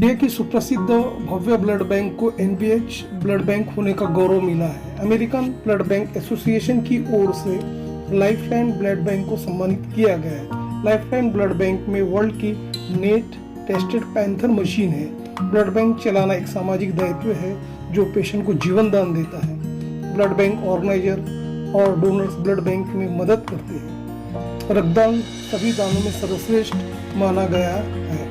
India की सुप्रसिद्ध भव्य blood bank को एनबीएच ब्लड बैंक होने का गौरव मिला है। अमेरिकन ब्लड बैंक एसोसिएशन की ओर से लाइफलाइन ब्लड बैंक को सम्मानित किया गया है। लाइफलाइन ब्लड बैंक में वर्ल्ड की नेट टेस्टेड पैंथर मशीन है। ब्लड बैंक चलाना एक सामाजिक दायित्व है जो पेशेंट को जीवन दान देता है। ब्लड बैंक ऑर्गेनाइजर और डोनर्स ब्लड बैंक में मदद करते हैं। रक्तदान सभी दानों में सर्वश्रेष्ठ माना गया है।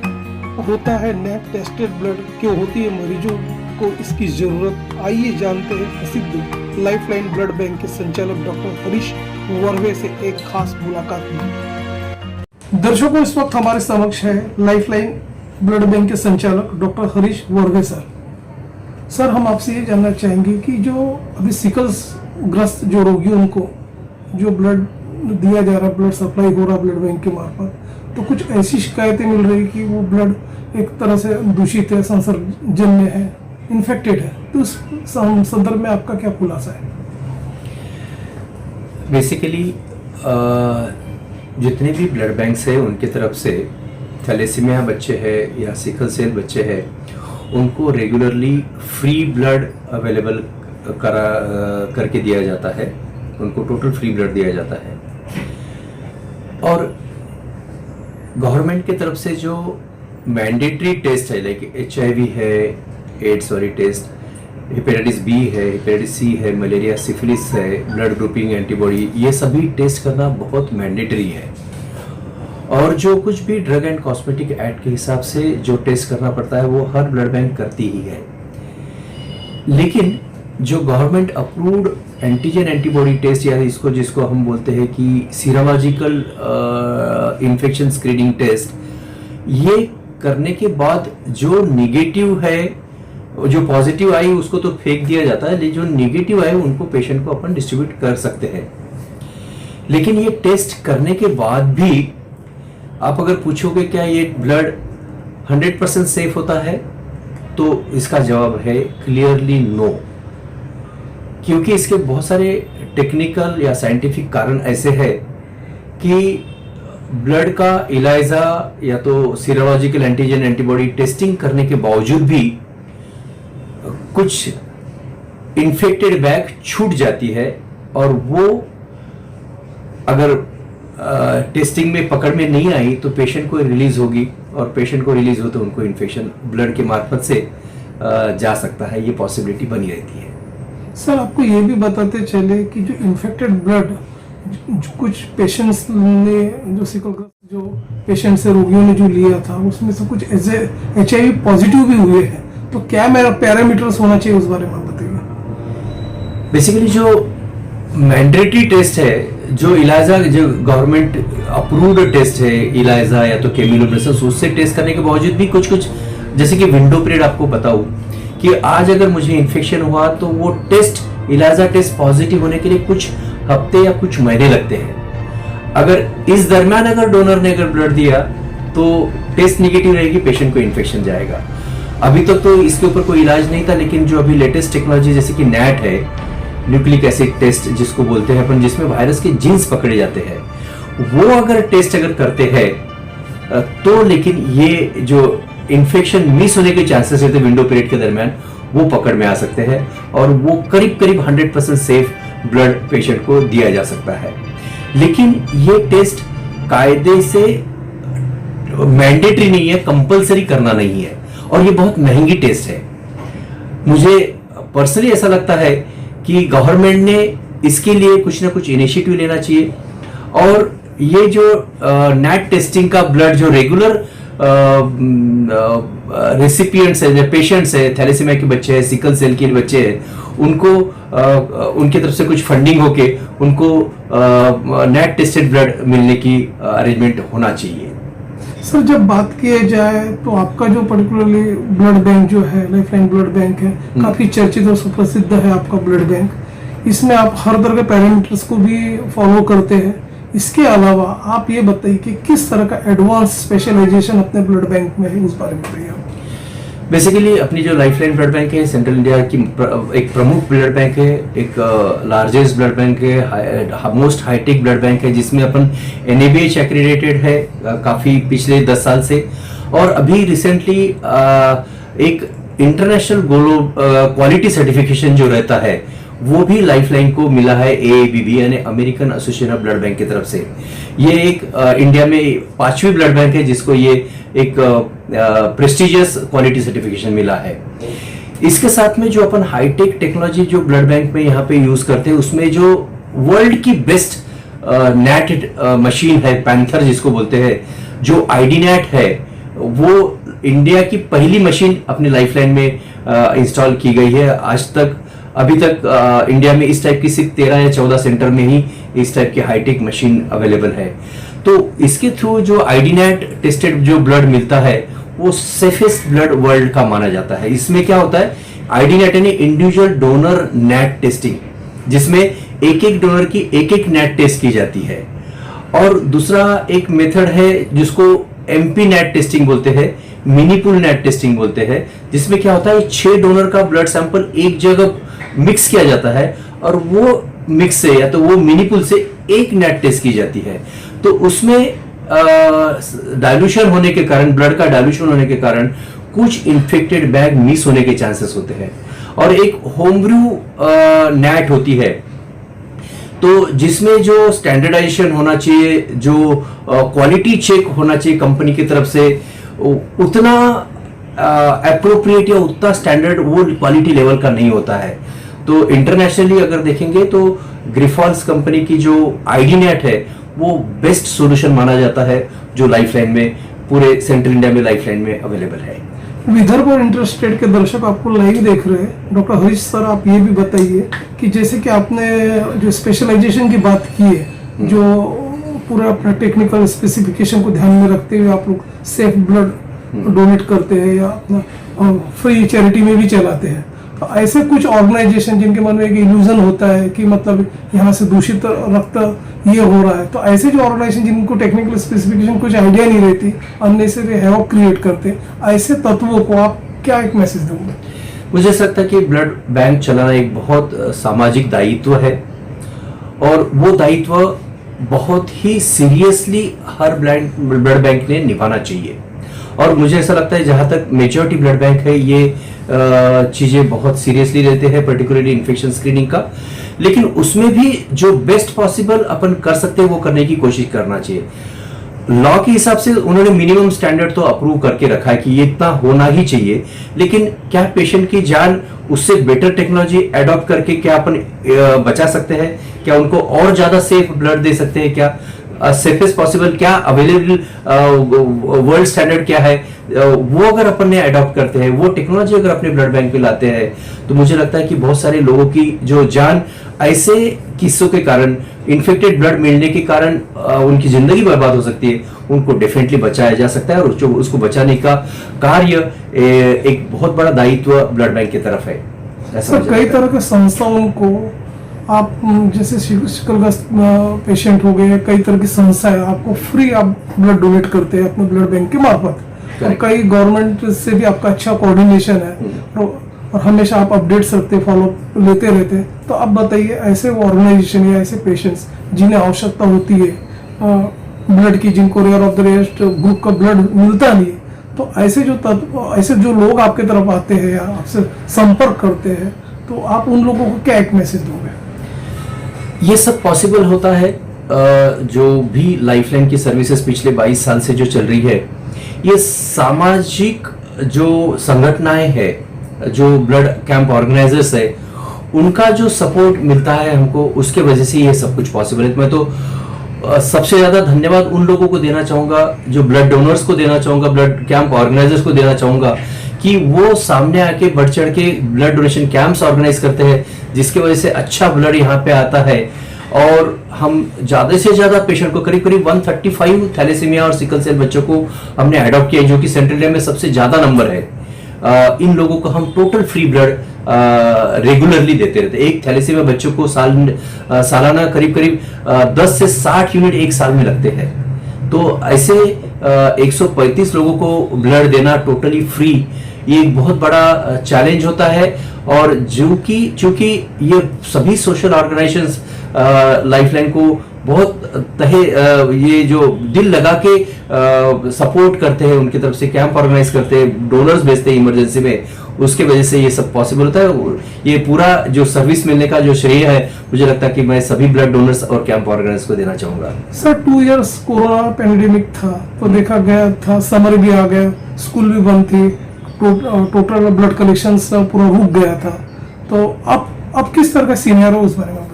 होता है नेट टेस्टेड ब्लड, क्यों होती है मरीजों को इसकी जरूरत, आइए जानते हैं प्रसिद्ध लाइफलाइन ब्लड बैंक के संचालक डॉक्टर हरीश वर्वे से एक खास मुलाकात में। दर्शकों, इस वक्त हमारे समक्ष है लाइफलाइन ब्लड बैंक के संचालक doctor Harish Varve sir. Sir, हम आपसे ये जानना चाहेंगे कि जो अभी सिकल्स ग्रस्त जो रोगी उनको जो ब्लड दिया जा रहा, ब्लड सप्लाई हो रहा ब्लड बैंक के मार्फत, तो कुछ ऐसी शिकायतें मिल रही कि वो ब्लड एक तरह से दूषित है, संसर्गजन्य है, इन्फेक्टेड है, तो उस संदर्भ में आपका क्या खुलासा है? बेसिकली जितने भी ब्लड बैंक्स हैं उनकी तरफ से थैलेसीमिया बच्चे हैं या सिकल सेल बच्चे हैं उनको रेगुलरली फ्री ब्लड अवेलेबल करके दिया जाता है। उनको टोटल फ्री ब्लड दिया जाता है। और गवर्नमेंट की तरफ से जो मैंडेटरी टेस्ट है, लाइक HIV है, एड्स वाली टेस्ट, हेपेटाइटिस बी है, हेपेटाइटिस सी है, मलेरिया, सिफिलिस है, ब्लड ग्रुपिंग एंटीबॉडी, ये सभी टेस्ट करना बहुत मैंडेटरी है। और जो कुछ भी ड्रग एंड कॉस्मेटिक एक्ट के हिसाब से जो टेस्ट करना पड़ता है वो हर ब्लड बैंक करती ही है। लेकिन जो government approved antigen antibody test या इसको जिसको हम बोलते हैं कि सीरोलॉजिकल इन्फेक्शन स्क्रीनिंग टेस्ट, ये करने के बाद जो निगेटिव है, जो पॉजिटिव आई उसको तो फेंक दिया जाता है, लेकिन जो निगेटिव आए उनको पेशेंट को अपन डिस्ट्रीब्यूट कर सकते हैं। लेकिन ये टेस्ट करने के बाद भी आप अगर पूछोगे क्या ये ब्लड 100% सेफ होता है, तो इसका जवाब है क्लियरली नो। क्योंकि इसके बहुत सारे टेक्निकल या साइंटिफिक कारण ऐसे हैं कि ब्लड का इलाइजा या तो सीरोलॉजिकल एंटीजन एंटीबॉडी टेस्टिंग करने के बावजूद भी कुछ इन्फेक्टेड बैग छूट जाती है और वो अगर टेस्टिंग में पकड़ में नहीं आई तो पेशेंट को रिलीज होगी, और पेशेंट को रिलीज हो तो उनको इन्फेक्शन ब्लड के मार्फत से जा सकता है। ये पॉसिबिलिटी बनी रहती है। सर, आपको ये भी बताते चले कि जो इन्फेक्टेड ब्लड कुछ पेशेंट्स ने, जो सिकल जो पेशेंट्स से रोगियों ने जो लिया था, उसमें से कुछ HIV पॉजिटिव भी हुए हैं, तो क्या मेरा पैरामीटर्स होना चाहिए, उस बारे में बताइए। बेसिकली जो मैंडेटरी टेस्ट है, जो इलाइजा, जो गवर्नमेंट अप्रूव्ड टेस्ट है, इलाइजा या तो केमिलोब्रेसेंस, उससे टेस्ट करने के बावजूद भी कुछ जैसे कि विंडो पीरियड आपको बताऊं कि आज अगर मुझे इन्फेक्शन हुआ तो वो टेस्ट, इलाइजा टेस्ट पॉजिटिव होने के लिए कुछ हफ्ते या कुछ महीने लगते हैं। अगर इस दरमियान अगर डोनर ने अगर ब्लड दिया तो टेस्ट निगेटिव रहेगी, पेशेंट को इन्फेक्शन जाएगा। अभी तक तो इसके ऊपर कोई इलाज नहीं था, लेकिन जो अभी लेटेस्ट टेक्नोलॉजी जैसे कि NAT है, न्यूक्लिक एसिड टेस्ट जिसको बोलते हैं अपन, जिसमें वायरस के जीन्स पकड़े जाते हैं, वो अगर टेस्ट अगर करते हैं तो लेकिन ये जो इन्फेक्शन मिस होने के चांसेस रहते विंडो पीरियड के दरमियान, वो पकड़ में आ सकते हैं और वो करीब 100% सेफ ब्लड पेशेंट को दिया जा सकता है। लेकिन ये टेस्ट कायदे से मैंडेटरी नहीं है, कंपलसरी करना नहीं है, और ये बहुत महंगी टेस्ट है। मुझे पर्सनली ऐसा लगता है कि गवर्नमेंट ने इसके लिए कुछ ना कुछ इनिशिएटिव लेना चाहिए, और ये जो NAT टेस्टिंग का ब्लड जो रेगुलर रेसिपिएंट्स है, पेशेंट्स है, थैलेसीमिया के बच्चे हैं, सिकल सेल के बच्चे हैं, उनको उनकी तरफ से कुछ फंडिंग होके उनको NAT टेस्टेड ब्लड मिलने की अरेंजमेंट होना चाहिए। सर, जब बात की जाए तो आपका जो पर्टिकुलरली ब्लड बैंक जो है, लाइफलाइन ब्लड बैंक है, काफी चर्चित और सुप्रसिद्ध है आपका ब्लड बैंक। इसमें आप हर तरह के पैरामीटर्स को भी फॉलो करते हैं। इसके अलावा आप ये बताइए कि किस तरह का एडवांस स्पेशलाइजेशन अपने ब्लड बैंक में है, उस बारे में बताइए। बेसिकली अपनी जो लाइफलाइन ब्लड बैंक है सेंट्रल इंडिया की एक प्रमुख ब्लड बैंक है, एक लार्जेस्ट ब्लड बैंक है, मोस्ट हाईटेक ब्लड बैंक है, जिसमें अपन NABH एक्रेडिटेड है काफ़ी पिछले 10 साल से, और अभी रिसेंटली एक इंटरनेशनल क्वालिटी सर्टिफिकेशन जो रहता है वो भी लाइफलाइन को मिला है, AABB यानी American association of blood bank की तरफ से। ये एक इंडिया में 5वीं ब्लड बैंक है जिसको ये एक प्रेस्टिजियस क्वालिटी सर्टिफिकेशन मिला है। इसके साथ में जो अपन हाईटेक टेक्नोलॉजी जो ब्लड बैंक में यहाँ पे यूज करते हैं, उसमें जो वर्ल्ड की बेस्ट नेट मशीन है, पैंथर जिसको बोलते हैं, जो आईडीनेट है, वो इंडिया की पहली मशीन अपनी लाइफलाइन में इंस्टॉल की गई है। आज तक अभी तक इंडिया में इस टाइप की सिर्फ 13 या 14 सेंटर में ही इस टाइप की हाईटेक मशीन अवेलेबल है। तो इसके थ्रू जो आईडीनेट टेस्टेड जो ब्लड मिलता है वो सेफेस्ट ब्लड वर्ल्ड का माना जाता है। इसमें क्या होता है, आईडीनेट यानी इंडिविजुअल डोनर नेट टेस्टिंग, जिसमें एक एक डोनर की एक एक नेट टेस्ट की जाती है। और दूसरा एक मेथड है जिसको एमपी नेट टेस्टिंग बोलते हैं, मिनी पूल नेट टेस्टिंग बोलते हैं, जिसमें क्या होता है 6 डोनर का ब्लड सैंपल एक जगह मिक्स किया जाता है और वो मिक्स से या तो वो मिनी पूल से एक नेट टेस्ट की जाती है। तो उसमें डाइल्यूशन होने के कारण, ब्लड का डाइल्यूशन होने के कारण कुछ इन्फेक्टेड बैग मिस होने के चांसेस होते हैं। और एक होमब्रू नेट होती है, तो जिसमें जो स्टैंडर्डाइजेशन होना चाहिए, जो क्वालिटी चेक होना चाहिए कंपनी की तरफ से, उतना अप्रोप्रिएट या उतना स्टैंडर्ड वो क्वालिटी लेवल का नहीं होता है। तो इंटरनेशनली अगर देखेंगे तो ग्रिफॉल्स कंपनी की जो आईडीनेट है वो बेस्ट सॉल्यूशन माना जाता है, जो लाइफलाइन में पूरे सेंट्रल इंडिया में लाइफलाइन में अवेलेबल है। विदर्भ और इंटरस्टेट के दर्शक आपको लाइव देख रहे हैं। डॉक्टर हरीश सर, आप ये भी बताइए कि जैसे कि आपने जो स्पेशलाइजेशन की बात की है, जो पूरा अपना टेक्निकल स्पेसिफिकेशन को ध्यान में रखते हुए आप लोग सेफ ब्लड डोनेट करते हैं या अपना फ्री चैरिटी में भी चलाते हैं, तो ऐसे कुछ ऑर्गेनाइजेशन जिनके मन में एक इल्यूजन होता है कि मतलब यहाँ से दूषित रक्त ये हो रहा है, तो ऐसे जो ऑर्गेनाइजेशन जिनको टेक्निकल स्पेसिफिकेशन कुछ आइडिया नहीं रहती, अननेसेसरी हैवॉक क्रिएट करते, ऐसे तत्वों को आप क्या एक मैसेज दोगे? मुझे ऐसा लगता है कि ब्लड बैंक चलाना एक बहुत सामाजिक दायित्व है और वो दायित्व बहुत ही सीरियसली हर ब्लड बैंक ने निभाना चाहिए। और मुझे ऐसा लगता है जहां तक मेजॉरिटी ब्लड बैंक है ये चीजें बहुत सीरियसली लेते हैं, पर्टिकुलरली इन्फेक्शन स्क्रीनिंग का। लेकिन उसमें भी जो बेस्ट पॉसिबल अपन कर सकते हैं वो करने की कोशिश करना चाहिए। लॉ के हिसाब से उन्होंने मिनिमम स्टैंडर्ड तो अप्रूव करके रखा है कि ये इतना होना ही चाहिए, लेकिन क्या पेशेंट की जान उससे बेटर टेक्नोलॉजी एडॉप्ट करके क्या अपन बचा सकते हैं? क्या उनको और ज्यादा सेफ ब्लड दे सकते हैं? क्या सेफेस्ट पॉसिबल, क्या अवेलेबल वर्ल्ड स्टैंडर्ड क्या है, वो अगर अपन ने अडॉप्ट करते हैं, वो टेक्नोलॉजी अगर अपने ब्लड बैंक में लाते हैं, तो मुझे लगता है कि बहुत सारे लोगों की जो जान ऐसे किस्सों के कारण, इन्फेक्टेड ब्लड मिलने के कारण उनकी जिंदगी बर्बाद हो सकती है, उनको डेफिनेटली बचाया जा सकता है। और जो उसको बचाने का कार्य एक बहुत बड़ा दायित्व ब्लड बैंक की तरफ है। ऐसा कई तरह के संस्थाओं को आप जैसे शिकलग्रस्त पेशेंट हो गए, कई तरह की संस्थाएं आपको फ्री आप ब्लड डोनेट करते हैं अपने ब्लड बैंक के मार्फत। और कई गवर्नमेंट से भी आपका अच्छा कोऑर्डिनेशन है और हमेशा आप अपडेट्स रखते, फॉलो लेते रहते हैं। तो आप बताइए, ऐसे ऑर्गेनाइजेशन या ऐसे पेशेंट्स जिन्हें आवश्यकता होती है ब्लड की, जिनको rare of the rarest group का ब्लड मिलता नहीं, तो ऐसे जो लोग आपके तरफ आते हैं या आपसे संपर्क करते हैं, तो आप उन लोगों को क्या एक मैसेज दोगे? ये सब पॉसिबल होता है। जो भी लाइफलाइन की सर्विसेज पिछले 22 साल से जो चल रही है, ये सामाजिक जो संगठनाएं हैं, जो ब्लड कैंप ऑर्गेनाइजर्स है, उनका जो सपोर्ट मिलता है हमको, उसके वजह से ये सब कुछ पॉसिबल है। मैं तो सबसे ज्यादा धन्यवाद उन लोगों को देना चाहूंगा, जो ब्लड डोनर्स को देना चाहूंगा, ब्लड कैंप ऑर्गेनाइजर्स को देना चाहूंगा कि वो सामने आके बढ़ चढ़ के ब्लड डोनेशन कैंप्स ऑर्गेनाइज करते हैं, जिसकी वजह से अच्छा ब्लड यहाँ पे आता है। और हम ज्यादा से ज्यादा पेशेंट को, करीब करीब 135 थैलेसीमिया और सिकल सेल बच्चों को हमने अडॉप्ट किया, जो कि सेंट्रल इंडिया में सबसे ज्यादा नंबर है। इन लोगों को हम टोटल फ्री ब्लड रेगुलरली देते रहते हैं। एक थैलेसीमिया बच्चों को सालाना करीब करीब 10 से 60 यूनिट एक साल में लगते हैं। तो ऐसे 135 लोगों को ब्लड देना टोटली फ्री, ये एक बहुत बड़ा चैलेंज होता है। और चूंकि ये सभी सोशल ऑर्गेनाइजेशंस लाइफलाइन को बहुत तहे ये जो दिल लगा के सपोर्ट करते हैं, उनकी तरफ से कैंप ऑर्गेनाइज करते हैं, डोनर्स भेजते हैं इमरजेंसी में, उसके वजह से ये सब पॉसिबल होता है। ये पूरा जो सर्विस मिलने का जो श्रेय है, मुझे लगता है कि मैं सभी ब्लड डोनर्स और कैंप ऑर्गेनाइजर्स को देना चाहूंगा। सर 2 इयर्स कोरोना पैंडेमिक था, तो देखा गया था समर भी आ गया, स्कूल भी बंद थी, टोटल ब्लड कलेक्शन पूरा रुक गया था। तो अब किस तरह का सीनियर हो, उस बारे में बताइए।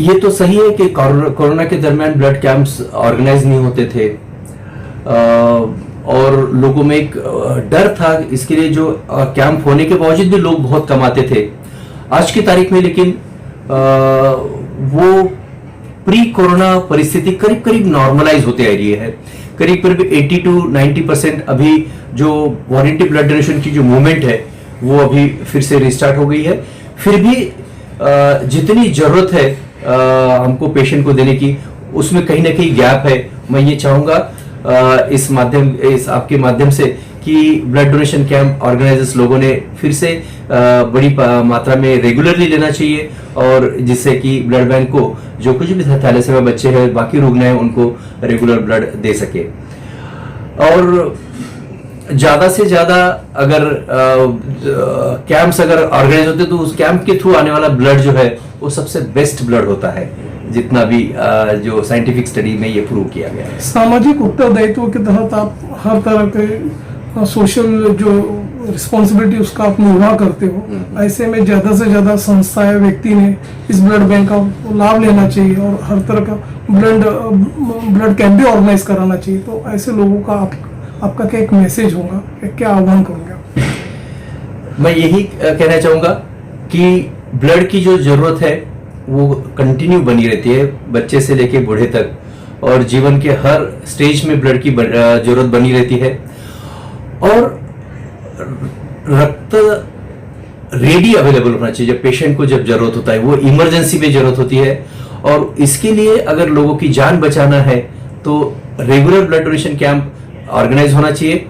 ये तो सही है कि कोरोना के दरमियान ब्लड कैंप्स ऑर्गेनाइज नहीं होते थे, और लोगों में एक डर था इसके लिए, जो कैंप होने के बावजूद भी लोग बहुत कम आते थे। आज की तारीख में लेकिन वो प्री कोरोना परिस्थिति करीब करीब नॉर्मलाइज होते आ रही है। करीब करीब 80 to 90% अभी जो वॉलंटरी ब्लड डोनेशन की जो मूवमेंट है वो अभी फिर से रिस्टार्ट हो गई है। फिर भी जितनी जरूरत है हमको पेशेंट को देने की, उसमें कहीं ना कहीं गैप है। मैं ये चाहूंगा इस आपके माध्यम से कि ब्लड डोनेशन कैंप ऑर्गेनाइजर्स लोगों ने फिर से बड़ी मात्रा में रेगुलरली लेना चाहिए, और जिससे कि ब्लड बैंक को जो कुछ भी थैलेसीमिया बच्चे हैं, बाकी रुग्ण हैं, उनको रेगुलर ब्लड दे सके। और ज्यादा से ज्यादा अगर कैंप्स अगर ऑर्गेनाइज होते तो उस कैंप के थ्रू आने वाला ब्लड जो है वो सबसे बेस्ट ब्लड होता है, जितना भी जो साइंटिफिक स्टडी में ये प्रूव किया गया है। सामाजिक उत्तरदायित्व के तहत आप हर तरह के सोशल जो रिस्पॉन्सिबिलिटी उसका आप निर्वाह करते हो, ऐसे में ज्यादा से ज्यादा संस्थाएं, व्यक्ति ने इस ब्लड बैंक का लाभ लेना चाहिए और हर तरह का ब्लड कैंप भी ऑर्गेनाइज कराना चाहिए। तो ऐसे लोगों का आपका क्या एक मैसेज होगा, क्या आह्वान करोगे? मैं यही कहना चाहूंगा कि ब्लड की जो जरूरत है वो कंटिन्यू बनी रहती है, बच्चे से लेके बूढ़े तक, और जीवन के हर स्टेज में ब्लड की जरूरत बनी रहती है। और रक्त रेडी अवेलेबल होना चाहिए जब पेशेंट को जब जरूरत होता है, वो इमरजेंसी में जरूरत होती है। और इसके लिए अगर लोगों की जान बचाना है तो regular blood donation camp organize होना चाहिए।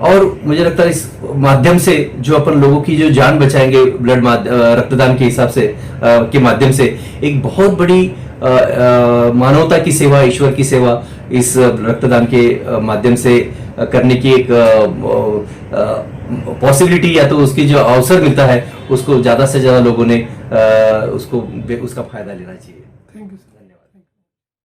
और मुझे लगता है इस माध्यम से जो अपन लोगों की जो जान बचाएंगे ब्लड रक्तदान के हिसाब से के माध्यम से, एक बहुत बड़ी मानवता की सेवा, ईश्वर की सेवा इस रक्तदान के माध्यम से करने की एक पॉसिबिलिटी, या तो उसकी जो अवसर मिलता है उसको ज्यादा से ज्यादा लोगों ने उसका फायदा लेना चाहिए। Thank you.